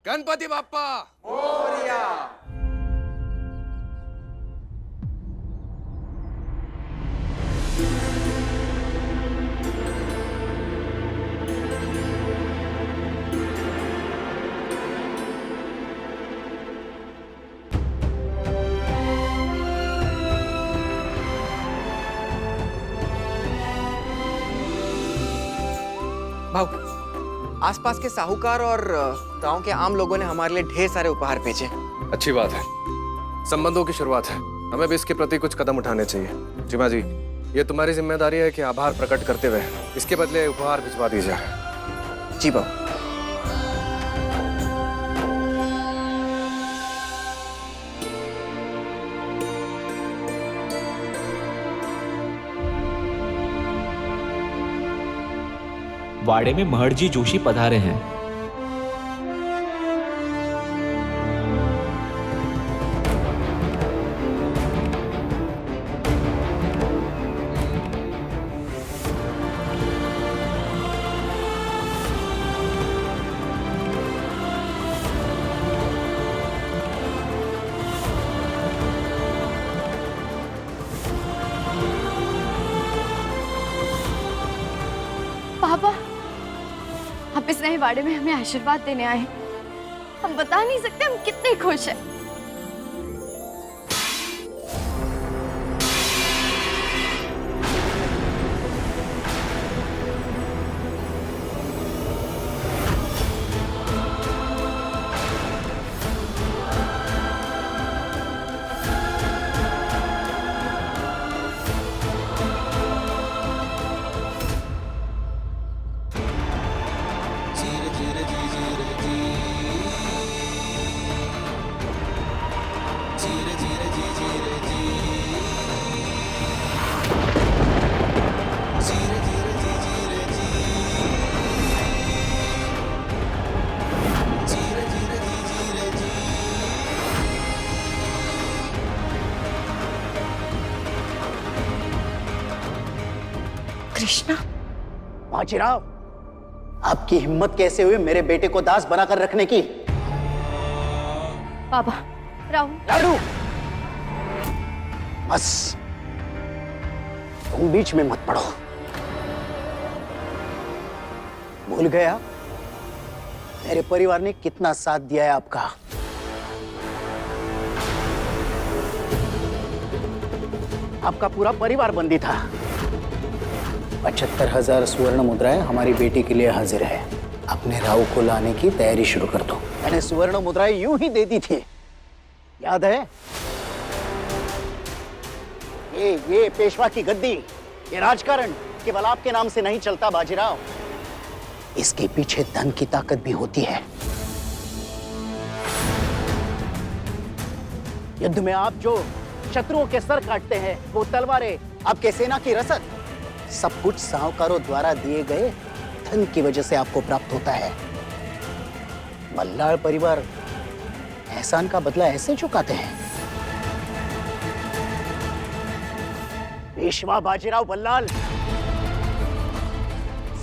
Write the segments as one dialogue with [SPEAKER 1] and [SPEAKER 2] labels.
[SPEAKER 1] गणपति बाप्पा
[SPEAKER 2] मोरया।
[SPEAKER 3] भाऊ, आसपास के साहूकार और गांव के आम लोगों ने हमारे लिए ढेर सारे उपहार भेजे।
[SPEAKER 1] अच्छी बात है, संबंधों की शुरुआत है। हमें भी इसके प्रति कुछ कदम उठाने चाहिए। जिमा जी, ये तुम्हारी जिम्मेदारी है कि आभार प्रकट करते हुए इसके बदले उपहार भिजवा दीजिए।
[SPEAKER 3] जी भाऊ।
[SPEAKER 4] वाड़े में महर्जी जोशी पधारे हैं।
[SPEAKER 5] पापा, आप इस नए वाड़े में हमें आशीर्वाद देने आए। हम बता नहीं सकते हम कितने खुश हैं। कृष्णा,
[SPEAKER 2] बाजीराव, आपकी हिम्मत कैसे हुई मेरे बेटे को दास बनाकर रखने की?
[SPEAKER 5] पापा, राहुल।
[SPEAKER 2] लाडू, बस तुम बीच में मत पड़ो। भूल गया मेरे परिवार ने कितना साथ दिया है आपका। आपका पूरा परिवार बंदी था। 75,000 स्वर्ण मुद्राएं हमारी बेटी के लिए हाजिर है। अपने राव को लाने की तैयारी शुरू कर दो। मैंने स्वर्ण मुद्राएं यूं ही दे दी थी, याद है? ये पेशवा की गद्दी, ये राजकारण केवल आपके नाम से नहीं चलता बाजीराव। इसके पीछे धन की ताकत भी होती है। युद्ध में आप जो शत्रुओं के सर काटते हैं, वो तलवारें, आपके सेना की रसद, सब कुछ साहूकारों द्वारा दिए गए धन की वजह से आपको प्राप्त होता है। बल्लाल परिवार एहसान का बदला ऐसे चुकाते हैं। पेशवा बाजीराव बल्लाल,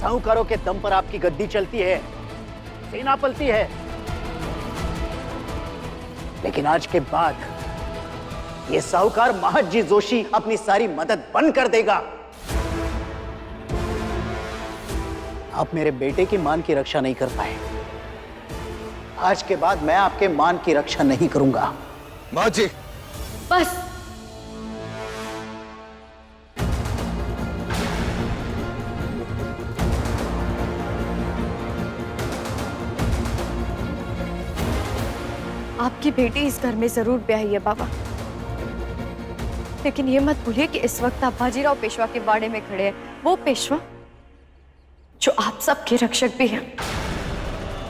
[SPEAKER 2] साहूकारों के दम पर आपकी गद्दी चलती है, सेना पलती है। लेकिन आज के बाद ये साहूकार महर्जी जोशी अपनी सारी मदद बंद कर देगा। आप मेरे बेटे की मान की रक्षा नहीं कर पाए। आज के बाद मैं आपके मान की रक्षा नहीं करूंगा।
[SPEAKER 1] माँ जी,
[SPEAKER 5] बस। आपकी बेटी इस घर में जरूर ब्याही है बाबा, लेकिन ये मत भूलिए कि इस वक्त आप बाजीराव पेशवा के बाड़े में खड़े हैं। वो पेशवा जो आप सबके रक्षक भी हैं।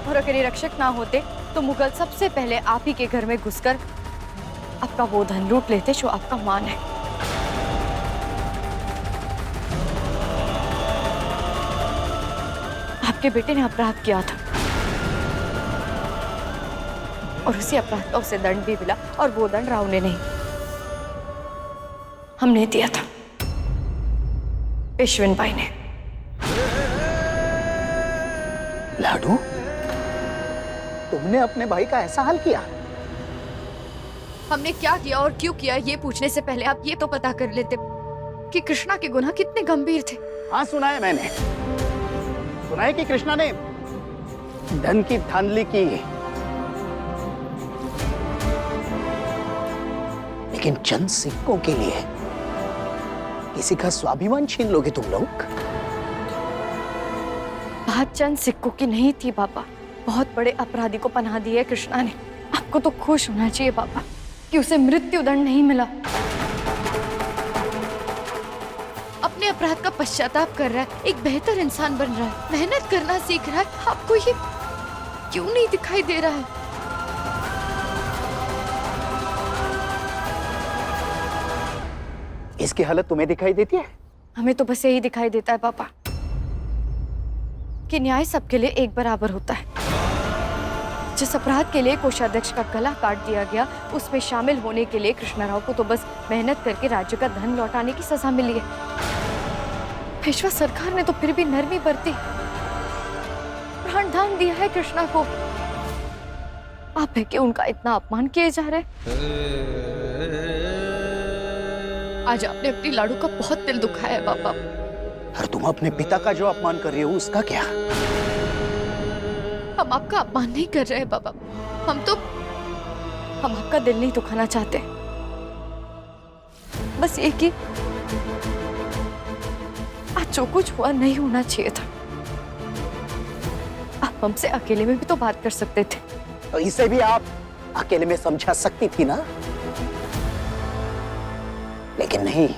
[SPEAKER 5] और अगर ये रक्षक ना होते तो मुगल सबसे पहले आप ही के घर में घुसकर आपका वो धन लूट लेते जो आपका मान है। आपके बेटे ने अपराध किया था और उसी अपराध का उसे दंड भी मिला, और वो दंड राव ने नहीं, हमने दिया था, पेशविन बाई ने।
[SPEAKER 2] लाडू, तुमने अपने भाई का ऐसा हाल किया?
[SPEAKER 5] हमने क्या किया और क्यों किया ये पूछने से पहले आप ये तो पता कर लेते कि कृष्णा के गुनाह कितने गंभीर थे।
[SPEAKER 2] हाँ, सुना है मैंने। सुना है कि कृष्णा ने धन की धांधली की, लेकिन चंद सिक्कों के लिए किसी का स्वाभिमान छीन लोगे तुम लोग?
[SPEAKER 5] बात चंद सिक्कों की नहीं थी पापा, बहुत बड़े अपराधी को पनाह दी है कृष्णा ने। आपको तो खुश होना चाहिए पापा कि उसे मृत्यु दंड नहीं मिला। अपने अपराध का पश्चाताप कर रहा है, एक बेहतर इंसान बन रहा है, मेहनत करना सीख रहा है। आपको ये क्यों नहीं दिखाई दे रहा है?
[SPEAKER 2] इसकी हालत तुम्हें दिखाई देती है?
[SPEAKER 5] हमें तो बस यही दिखाई देता है पापा कि न्याय सबके लिए एक बराबर होता है। जिस अपराध के लिए कोषाध्यक्ष का गला काट दिया गया, उसमें शामिल होने के लिए कृष्णा राव को तो बस मेहनत करके राज्य का धन लौटाने की सजा मिली है। पेशवा सरकार ने तो फिर भी नरमी बरती, प्राणदान दिया है कृष्णा को। आप है कि उनका इतना अपमान किए जा रहे हैं। आज आपने अपनी लाडू का बहुत दिल दुखाया है पापा।
[SPEAKER 2] और तुम अपने पिता का जो अपमान कर रही हो उसका क्या?
[SPEAKER 5] हम आपका अपमान नहीं कर रहे हैं पापा, हम आपका दिल नहीं दुखाना चाहते। बस ये कि आज जो कुछ हुआ नहीं होना चाहिए था। आप हमसे अकेले में भी तो बात कर सकते थे।
[SPEAKER 2] तो इसे भी आप अकेले में समझा सकती थी ना, लेकिन नहीं।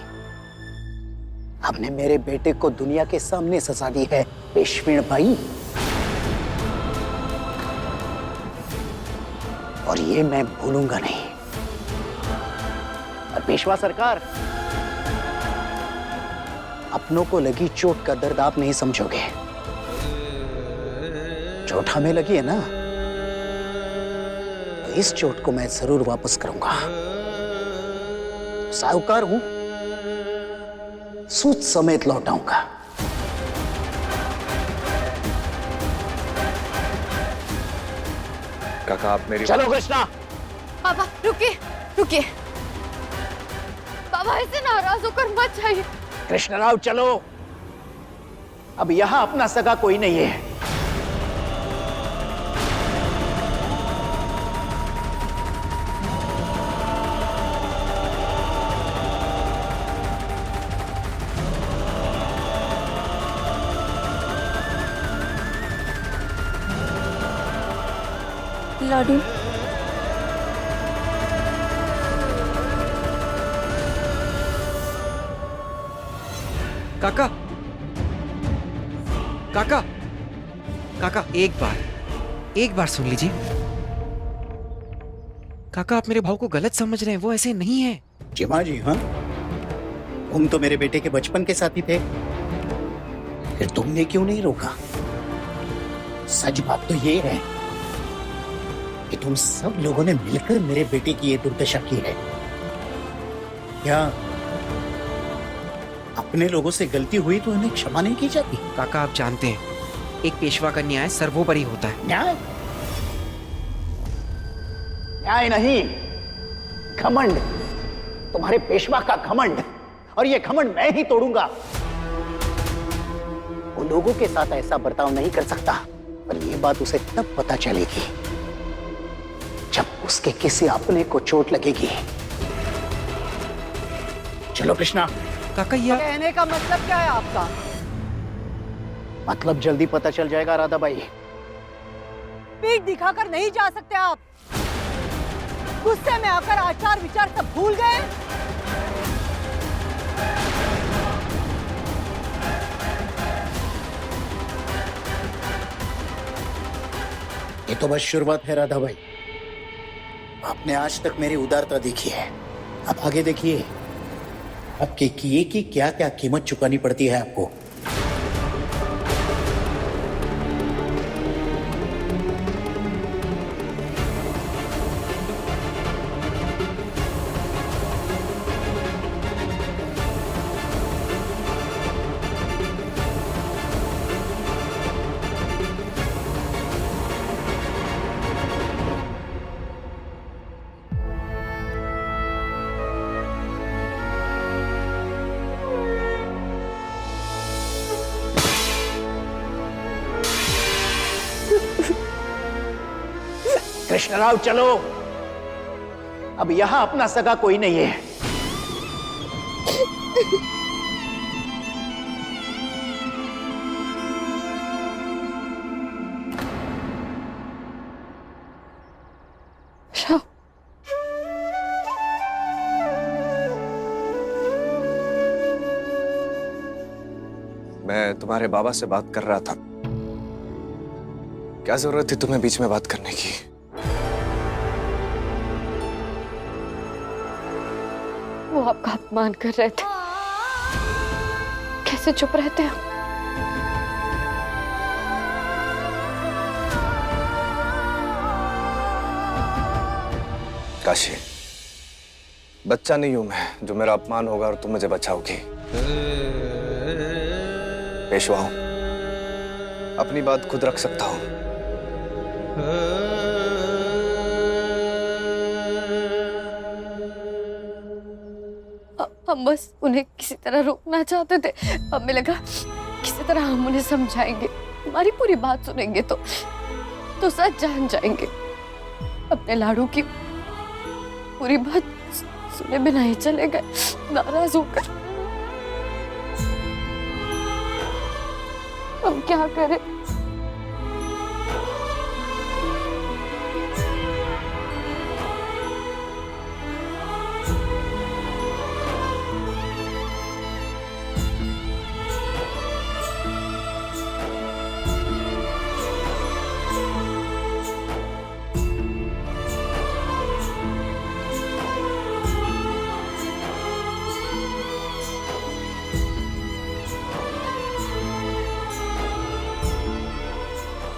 [SPEAKER 2] आपने मेरे बेटे को दुनिया के सामने सजा दी है पेशवीण भाई, और ये मैं भूलूंगा नहीं। और पेशवा सरकार, अपनों को लगी चोट का दर्द आप नहीं समझोगे। चोट हमें लगी है ना, तो इस चोट को मैं जरूर वापस करूंगा। साहूकार हूं, सूद समेत लौटाऊंगा।
[SPEAKER 1] काका आप मेरी
[SPEAKER 2] चलो कृष्णा।
[SPEAKER 5] पापा रुकिए रुकिए, पापा ऐसे नाराज होकर मत जाइए।
[SPEAKER 2] कृष्णराव चलो, अब यहां अपना सगा कोई नहीं है।
[SPEAKER 5] लाडू,
[SPEAKER 3] काका, काका, काका, एक बार सुन लीजिए। काका, आप मेरे भाव को गलत समझ रहे हैं, वो ऐसे नहीं है।
[SPEAKER 2] जिमा जी, हाँ, तुम तो मेरे बेटे के बचपन के साथी थे, फिर तुमने क्यों नहीं रोका? सच बात तो ये है कि तुम सब लोगों ने मिलकर मेरे बेटे की ये दुर्दशा की है। क्या अपने लोगों से गलती हुई तो उन्हें क्षमा नहीं की जाती?
[SPEAKER 3] काका, आप जानते हैं एक पेशवा का न्याय सर्वोपरि होता है।
[SPEAKER 2] न्याय? न्याय नहीं, घमंड। तुम्हारे पेशवा का घमंड, और ये घमंड मैं ही तोड़ूंगा। वो लोगों के साथ ऐसा बर्ताव नहीं कर सकता, पर ये बात उसे तब पता चलेगी जब उसके किसी अपने को चोट लगेगी। चलो कृष्णा।
[SPEAKER 3] काका, ये
[SPEAKER 2] कहने का मतलब क्या है आपका? मतलब जल्दी पता चल जाएगा राधाबाई।
[SPEAKER 6] पीठ दिखाकर नहीं जा सकते आप। गुस्से में आकर आचार विचार सब भूल गए।
[SPEAKER 2] ये तो बस शुरुआत है राधाबाई। आपने आज तक मेरी उदारता देखी है, अब आगे देखिए आपके किए की क्या क्या कीमत चुकानी पड़ती है आपको। कृष्णराव चलो, अब यहां अपना सगा कोई नहीं है।
[SPEAKER 5] शाह,
[SPEAKER 1] मैं तुम्हारे बाबा से बात कर रहा था। क्या जरूरत थी तुम्हें बीच में बात करने की?
[SPEAKER 5] वो आपका अपमान कर रहे थे, कैसे चुप रहते हैं?
[SPEAKER 1] काशी, बच्चा नहीं हूं मैं जो मेरा अपमान होगा और तुम मुझे बचाओगी। पेशवा हूं, अपनी बात खुद रख सकता हूं।
[SPEAKER 5] हम बस उन्हें किसी तरह रोकना चाहते थे। हमें लगा किसी तरह हम उन्हें समझाएंगे, हमारी पूरी बात सुनेंगे तो सच जान जाएंगे। अपने लाड़ू की पूरी बात सुने बिना ही चले गए, नाराज होकर। अब क्या करें?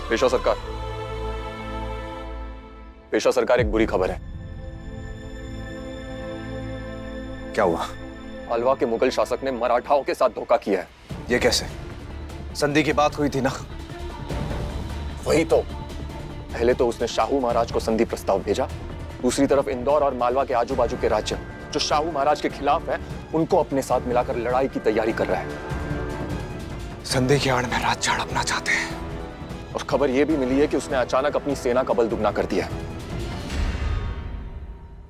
[SPEAKER 7] पेशवा सरकार, पेशवा सरकार, एक बुरी खबर है।
[SPEAKER 1] क्या हुआ?
[SPEAKER 7] मालवा के मुगल शासक ने मराठाओं के साथ धोखा किया है।
[SPEAKER 1] ये कैसे? संधि की बात हुई थी ना?
[SPEAKER 7] वही तो। पहले तो उसने शाहू महाराज को संधि प्रस्ताव भेजा, दूसरी तरफ इंदौर और मालवा के आजू बाजू के राज्य जो शाहू महाराज के खिलाफ है, उनको अपने साथ मिलाकर लड़ाई की तैयारी कर रहा है।
[SPEAKER 1] संधि की आड़ में राज झड़पना चाहते हैं।
[SPEAKER 7] और खबर यह भी मिली है कि उसने अचानक अपनी सेना का बल दुगना कर दिया है।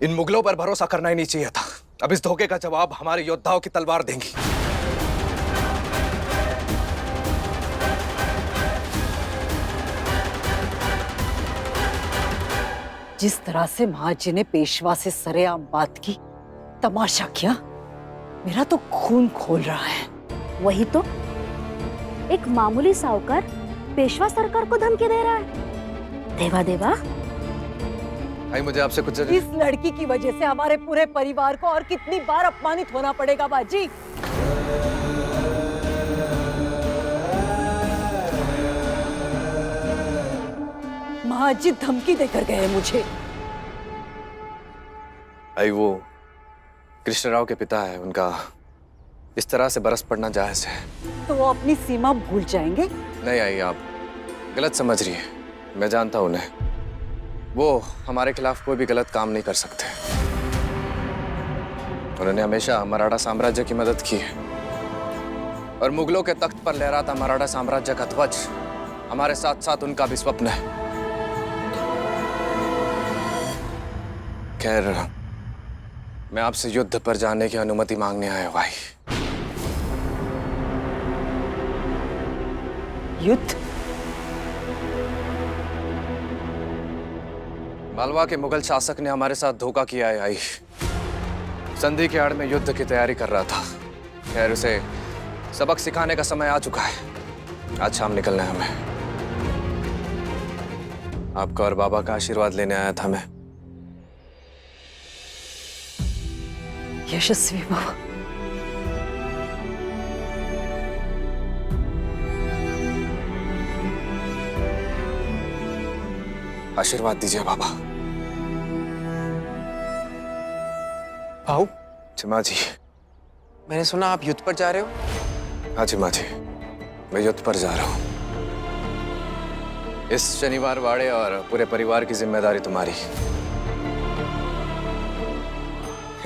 [SPEAKER 1] इन मुगलों पर भरोसा करना ही नहीं चाहिए था। अब इस धोखे का जवाब हमारे योद्धाओं की तलवार देंगी।
[SPEAKER 6] जिस तरह से महाजी ने पेशवा से सरेआम बात की, तमाशा किया, मेरा तो खून खोल रहा है।
[SPEAKER 8] वही तो, एक मामूली साहूकार पेशवा सरकार को धमकी दे रहा है। देवा देवा,
[SPEAKER 1] भाई मुझे आपसे कुछ
[SPEAKER 6] इस लड़की की वजह से हमारे पूरे परिवार को और कितनी बार अपमानित होना पड़ेगा बाजी। महाजी धमकी देकर गए मुझे।
[SPEAKER 1] भाई वो कृष्णराव के पिता है, उनका इस तरह से बरस पड़ना जायज है।
[SPEAKER 6] तो वो अपनी सीमा भूल जाएंगे?
[SPEAKER 1] नहीं आई, आप गलत समझ रही है। मैं जानता हूं उन्हें, वो हमारे खिलाफ कोई भी गलत काम नहीं कर सकते। उन्होंने हमेशा मराठा साम्राज्य की मदद की है और मुगलों के तख्त पर लहराता मराठा साम्राज्य का ध्वज हमारे साथ साथ उनका भी स्वप्न है। खैर, मैं आपसे युद्ध पर जाने की अनुमति मांगने आया हूं भाई।
[SPEAKER 6] युद्ध?
[SPEAKER 1] मालवा के मुगल शासक ने हमारे साथ धोखा किया है आई। संधि के आड़ में युद्ध की तैयारी कर रहा था। खैर, उसे सबक सिखाने का समय आ चुका है। आज शाम निकलना है हमें। आपका और बाबा का आशीर्वाद लेने आया था मैं।
[SPEAKER 6] यशस्वी बाबा,
[SPEAKER 1] आशीर्वाद दीजिए बाबा।
[SPEAKER 3] भाऊ,
[SPEAKER 1] जी माँ जी।
[SPEAKER 3] मैंने सुना आप युद्ध पर जा रहे हो।
[SPEAKER 1] हाँ जी माँ जी, मैं युद्ध पर जा रहा हूँ। इस शनिवार वाड़े और पूरे परिवार की जिम्मेदारी तुम्हारी।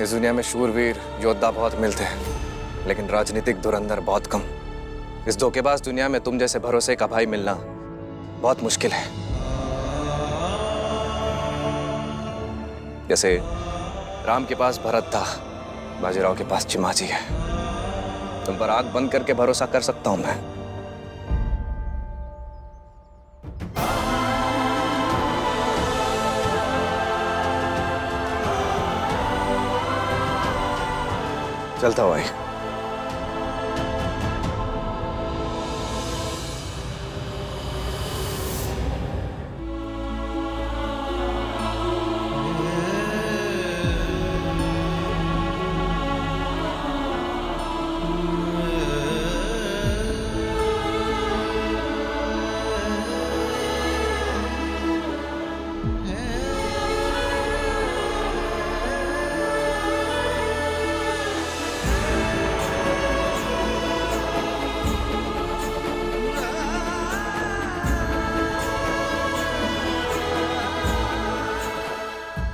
[SPEAKER 1] इस दुनिया में शूरवीर योद्धा बहुत मिलते हैं, लेकिन राजनीतिक धुरंधर बहुत कम। इस धोखेबाज दुनिया में तुम जैसे भरोसे का भाई मिलना बहुत मुश्किल है। जैसे राम के पास भरत था, बाजीराव के पास चिमाजी है। तुम पर आंख बंद करके भरोसा कर सकता हूं मैं। चलता हुआ ही।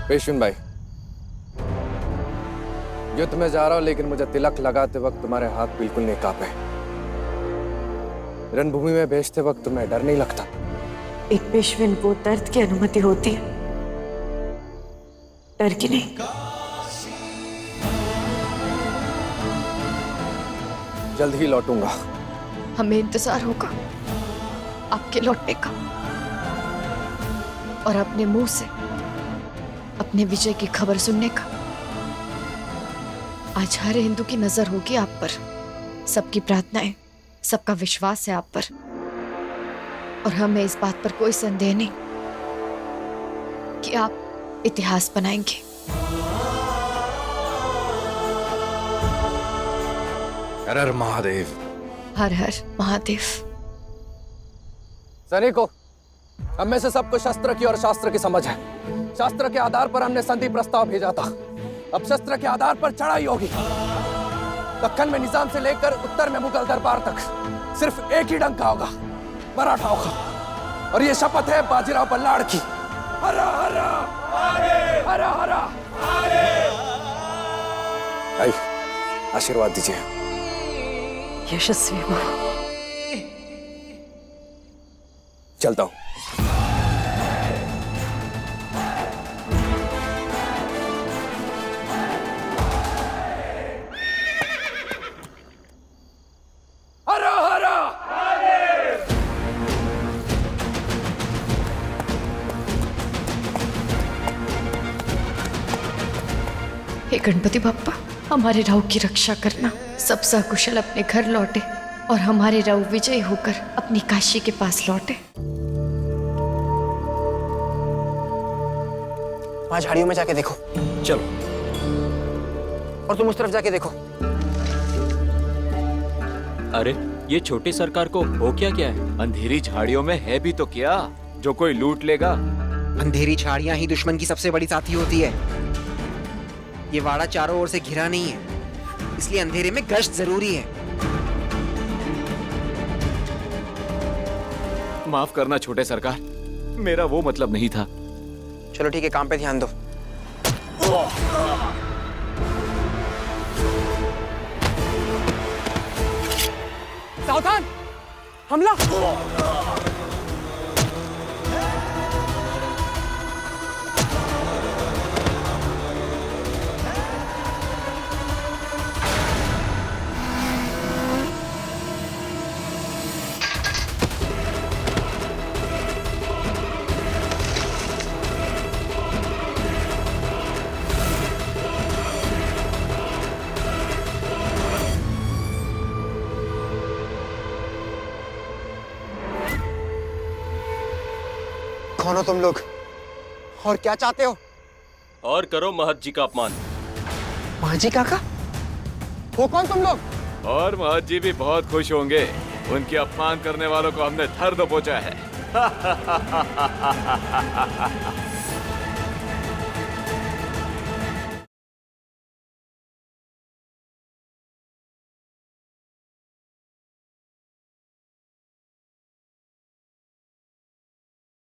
[SPEAKER 1] पेशविन भाई, युद्ध में जा रहा हूं, लेकिन मुझे तिलक लगाते वक्त तुम्हारे हाथ बिल्कुल नहीं कांपे। रणभूमि में भेजते वक्त तुम्हें डर नहीं लगता?
[SPEAKER 9] एक पेशविन वो दर्द की अनुमति होती है, डर की नहीं।
[SPEAKER 1] जल्द ही लौटूंगा।
[SPEAKER 5] हमें इंतजार होगा आपके लौटने का, और अपने मुंह से अपने विजय की खबर सुनने का। आज हर हिंदू की नजर होगी आप पर, सबकी प्रार्थनाएं, सबका विश्वास है आप पर, और हमें इस बात पर कोई संदेह नहीं कि आप इतिहास बनाएंगे।
[SPEAKER 1] हर हर महादेव।
[SPEAKER 5] हर हर महादेव।
[SPEAKER 1] सैनिकों, हम में से सबको शस्त्र की और शास्त्र की समझ है। शास्त्र के आधार पर हमने संधि प्रस्ताव भेजा था, अब शस्त्र के आधार पर चढ़ाई होगी। दक्कन में निजाम से लेकर उत्तर में मुगल दरबार तक सिर्फ एक ही डंका होगा, मराठाओं का, और ये शपथ है बाजीराव बल्लाड़ की। हरा हरा हरा हरा। भाई, आशीर्वाद दीजिए।
[SPEAKER 9] यशस्वी हो।
[SPEAKER 1] चलता हूं।
[SPEAKER 5] हे गणपति बप्पा, हमारे राव की रक्षा करना। सब सकुशल अपने घर लौटे और हमारे राव विजयी होकर अपनी काशी के पास लौटे।
[SPEAKER 3] वहां झाड़ियों में जाके देखो।
[SPEAKER 1] चलो।
[SPEAKER 3] और तुम उस तरफ जाके देखो।
[SPEAKER 4] अरे ये छोटे सरकार को हो क्या है? अंधेरी झाड़ियों में है भी तो क्या जो कोई लूट लेगा?
[SPEAKER 3] अंधेरी झाड़ियां ही दुश्मन की सबसे बड़ी साथी होती है। ये वाड़ा चारों ओर से घिरा नहीं है, इसलिए अंधेरे में गश्त जरूरी है।
[SPEAKER 4] माफ करना छोटे सरकार, मेरा वो मतलब नहीं था।
[SPEAKER 3] चलो ठीक है, काम पे ध्यान दो। सावधान, हमला! कौन हो तुम लोग और क्या चाहते हो?
[SPEAKER 10] और करो महत जी का अपमान।
[SPEAKER 3] महाजी काका, वो कौन तुम लोग?
[SPEAKER 10] और महत जी भी बहुत खुश होंगे, उनके अपमान करने वालों को हमने धर दो पहुंचा है।